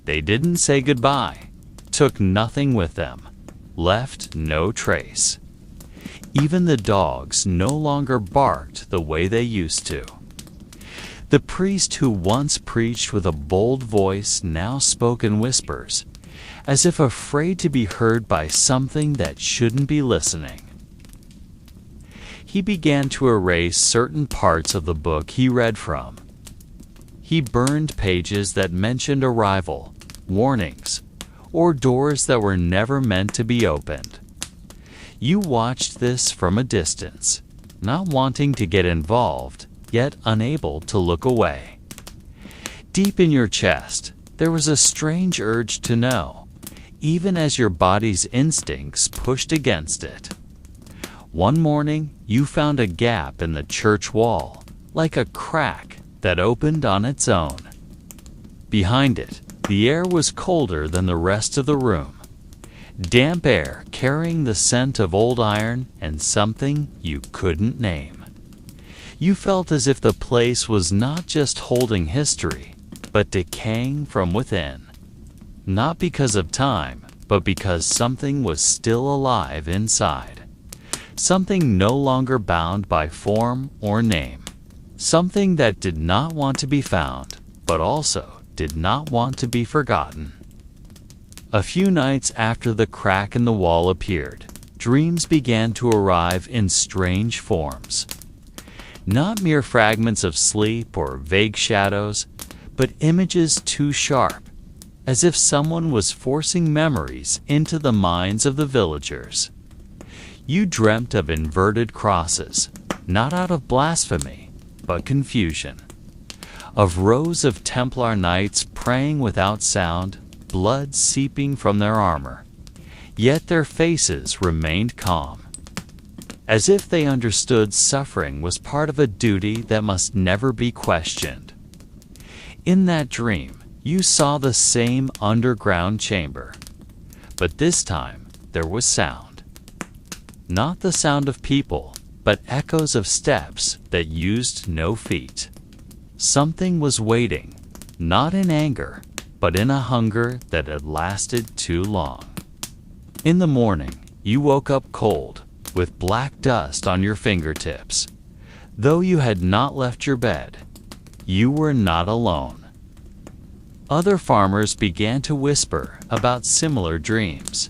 They didn't say goodbye, took nothing with them, left no trace. Even the dogs no longer barked the way they used to. The priest who once preached with a bold voice now spoke in whispers, as if afraid to be heard by something that shouldn't be listening. He began to erase certain parts of the book he read from. He burned pages that mentioned arrival, warnings, or doors that were never meant to be opened. You watched this from a distance, not wanting to get involved, yet unable to look away. Deep in your chest, there was a strange urge to know, even as your body's instincts pushed against it. One morning, you found a gap in the church wall, like a crack that opened on its own. Behind it, the air was colder than the rest of the room. Damp air carrying the scent of old iron and something you couldn't name. You felt as if the place was not just holding history, but decaying from within. Not because of time, but because something was still alive inside. Something no longer bound by form or name. Something that did not want to be found, but also did not want to be forgotten. A few nights after the crack in the wall appeared, dreams began to arrive in strange forms. Not mere fragments of sleep or vague shadows, but images too sharp, as if someone was forcing memories into the minds of the villagers. You dreamt of inverted crosses, not out of blasphemy, but confusion. Of rows of Templar knights praying without sound, blood seeping from their armor. Yet their faces remained calm, as if they understood suffering was part of a duty that must never be questioned. In that dream, you saw the same underground chamber, but this time there was sound. Not the sound of people, but echoes of steps that used no feet. Something was waiting, not in anger, but in a hunger that had lasted too long. In the morning, you woke up cold, with black dust on your fingertips. Though you had not left your bed, you were not alone. Other farmers began to whisper about similar dreams.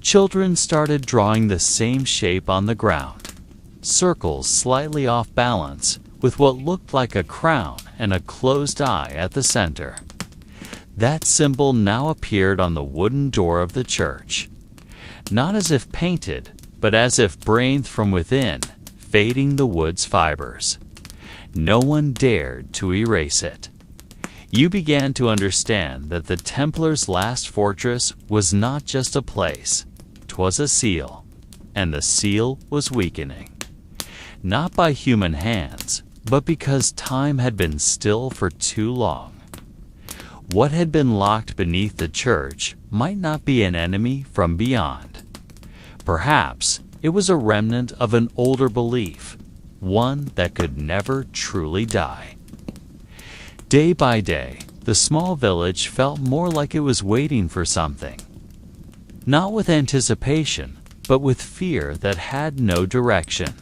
Children started drawing the same shape on the ground, circles slightly off balance, with what looked like a crown and a closed eye at the center. That symbol now appeared on the wooden door of the church, not as if painted, but as if breathed from within, fading the wood's fibers. No one dared to erase it. You began to understand that the Templars' last fortress was not just a place, 'twas a seal, and the seal was weakening. not by human hands, but because time had been still for too long. What had been locked beneath the church might not be an enemy from beyond. Perhaps it was a remnant of an older belief, one that could never truly die. Day by day, the small village felt more like it was waiting for something. Not with anticipation, but with fear that had no direction.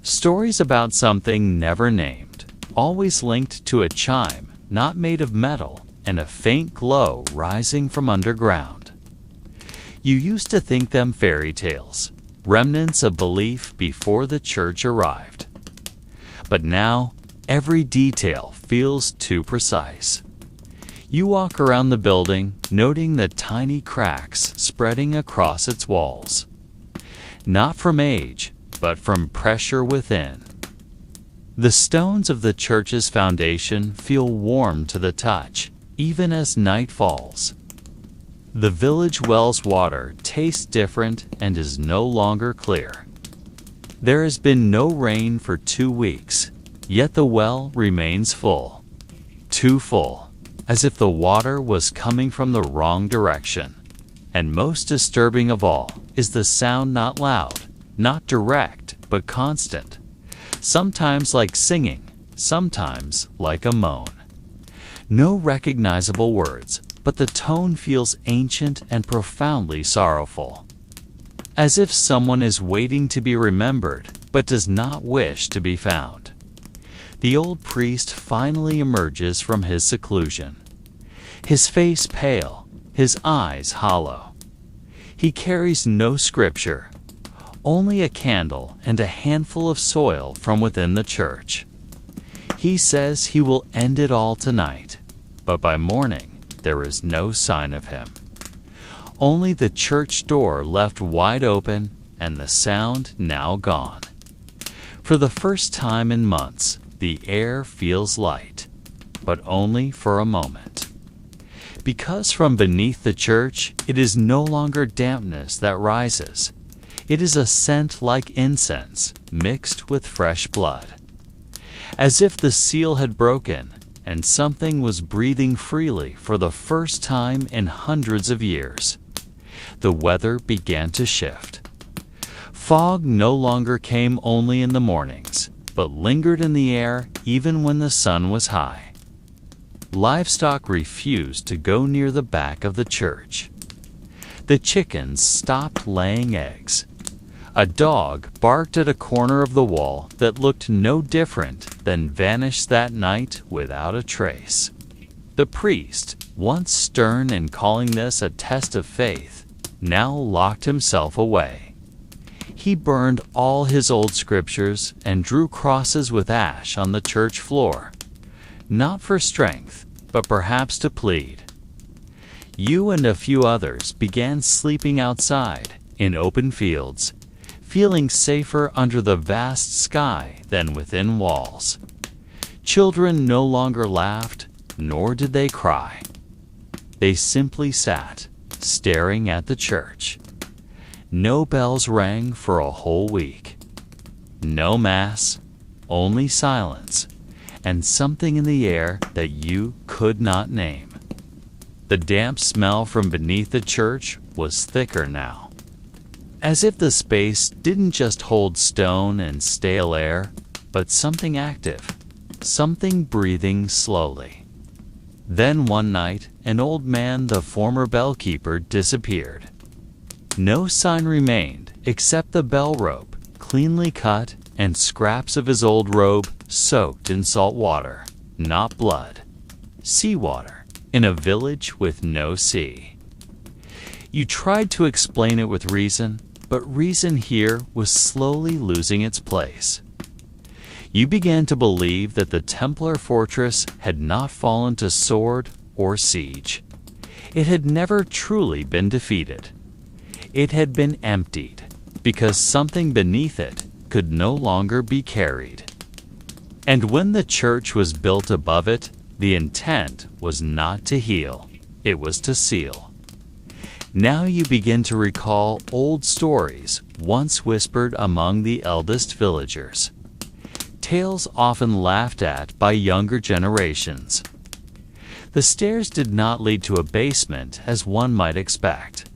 Stories about something never named, always linked to a chime not made of metal and a faint glow rising from underground. You used to think them fairy tales, remnants of belief before the church arrived. But now, every detail feels too precise. You walk around the building, noting the tiny cracks spreading across its walls. Not from age, but from pressure within. The stones of the church's foundation feel warm to the touch, even as night falls. The village well's water tastes different and is no longer clear. There has been no rain for 2 weeks, yet the well remains full. Too full, as if the water was coming from the wrong direction. And most disturbing of all is the sound, not loud, not direct, but constant. Sometimes like singing, sometimes like a moan. No recognizable words, but the tone feels ancient and profoundly sorrowful. As if someone is waiting to be remembered, but does not wish to be found. The old priest finally emerges from his seclusion. His face pale, his eyes hollow. He carries no scripture, only a candle and a handful of soil from within the church. He says he will end it all tonight, but by morning there is no sign of him. Only the church door left wide open and the sound now gone. For the first time in months, the air feels light, but only for a moment. Because from beneath the church, it is no longer dampness that rises. It is a scent like incense mixed with fresh blood. As if the seal had broken and something was breathing freely for the first time in hundreds of years. The weather began to shift. Fog no longer came only in the mornings, but lingered in the air even when the sun was high. Livestock refused to go near the back of the church. The chickens stopped laying eggs. A dog barked at a corner of the wall that looked no different than vanished that night without a trace. The priest, once stern in calling this a test of faith, now locked himself away. He burned all his old scriptures and drew crosses with ash on the church floor, not for strength, but perhaps to plead. You and a few others began sleeping outside, in open fields, feeling safer under the vast sky than within walls. Children no longer laughed, nor did they cry. They simply sat, staring at the church. No bells rang for a whole week. No mass, only silence, and something in the air that you could not name. The damp smell from beneath the church was thicker now. As if the space didn't just hold stone and stale air, but something active, something breathing slowly. Then one night, an old man, the former bellkeeper, disappeared. No sign remained except the bell rope, cleanly cut, and scraps of his old robe soaked in salt water, not blood. Seawater, in a village with no sea. You tried to explain it with reason, but reason here was slowly losing its place. You began to believe that the Templar fortress had not fallen to sword or siege. It had never truly been defeated. It had been emptied, because something beneath it could no longer be carried. And when the church was built above it, the intent was not to heal, it was to seal. Now you begin to recall old stories once whispered among the eldest villagers. Tales often laughed at by younger generations. The stairs did not lead to a basement as one might expect.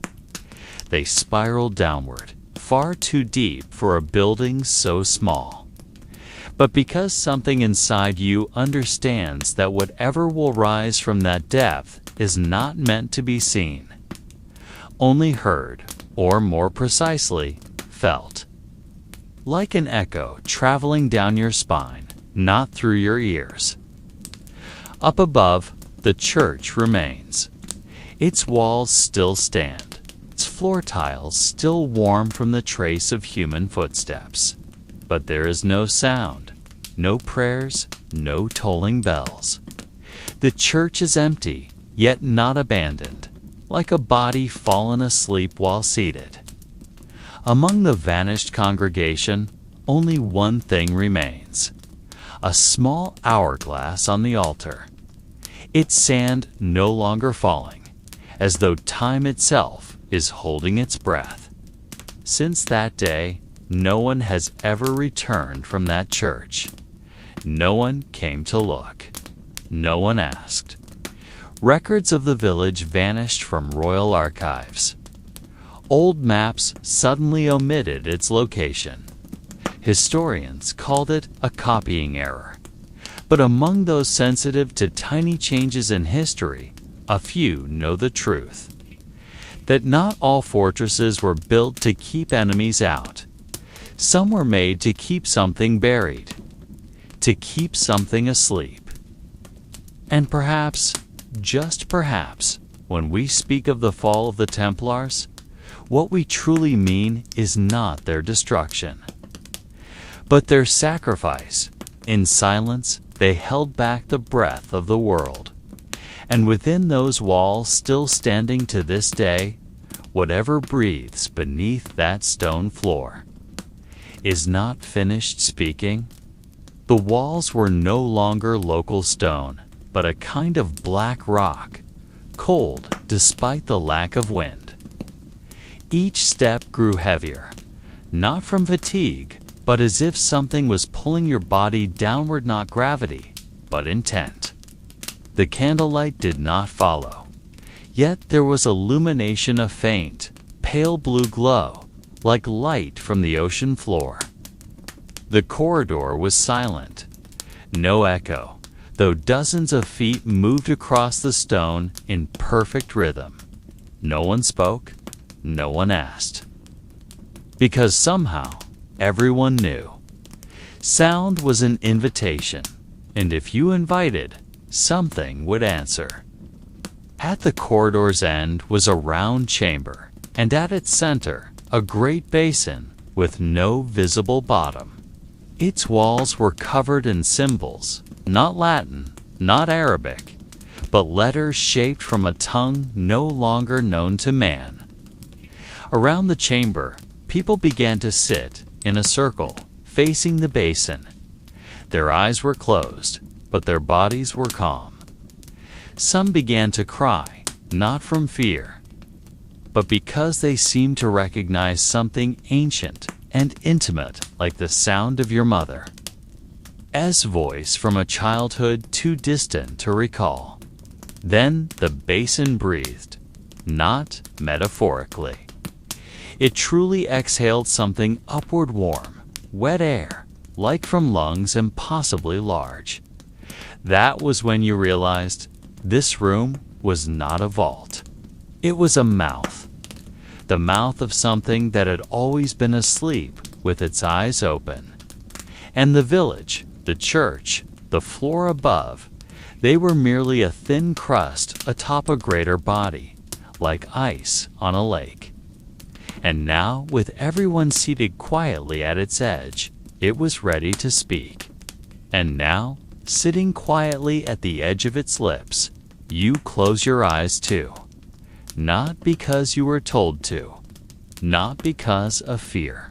They spiraled downward, far too deep for a building so small. But because something inside you understands that whatever will rise from that depth is not meant to be seen, only heard, or more precisely, felt. Like an echo traveling down your spine, not through your ears. Up above, the church remains. Its walls still stand, its floor tiles still warm from the trace of human footsteps. But there is no sound, no prayers, no tolling bells. The church is empty, yet not abandoned, like a body fallen asleep while seated. Among the vanished congregation, only one thing remains: a small hourglass on the altar. Its sand no longer falling, as though time itself is holding its breath. Since that day, no one has ever returned from that church. No one came to look. No one asked. Records of the village vanished from royal archives. Old maps suddenly omitted its location. Historians called it a copying error. But among those sensitive to tiny changes in history, a few know the truth. That not all fortresses were built to keep enemies out. Some were made to keep something buried, to keep something asleep. And perhaps, just perhaps, when we speak of the fall of the Templars, what we truly mean is not their destruction, but their sacrifice. In silence, they held back the breath of the world. And within those walls still standing to this day, whatever breathes beneath that stone floor is not finished speaking. The walls were no longer local stone, but a kind of black rock, cold despite the lack of wind. Each step grew heavier, not from fatigue, but as if something was pulling your body downward, not gravity, but intent. The candlelight did not follow, yet there was illumination, a faint, pale blue glow, like light from the ocean floor. The corridor was silent, no echo, though dozens of feet moved across the stone in perfect rhythm. No one spoke, no one asked. Because somehow, everyone knew. Sound was an invitation, and if you invited, something would answer. At the corridor's end was a round chamber, and at its center, a great basin with no visible bottom. Its walls were covered in symbols, not Latin, not Arabic, but letters shaped from a tongue no longer known to man. Around the chamber, people began to sit in a circle, facing the basin. Their eyes were closed, but their bodies were calm. Some began to cry, not from fear, but because they seemed to recognize something ancient and intimate, like the sound of your mother's voice from a childhood too distant to recall. Then the basin breathed, not metaphorically. It truly exhaled something upward, warm, wet air, like from lungs impossibly large. That was when you realized this room was not a vault. It was a mouth. The mouth of something that had always been asleep with its eyes open. And the village, the church, the floor above, they were merely a thin crust atop a greater body, like ice on a lake. And now, with everyone seated quietly at its edge, it was ready to speak. And now, sitting quietly at the edge of its lips, you close your eyes too. Not because you were told to, not because of fear,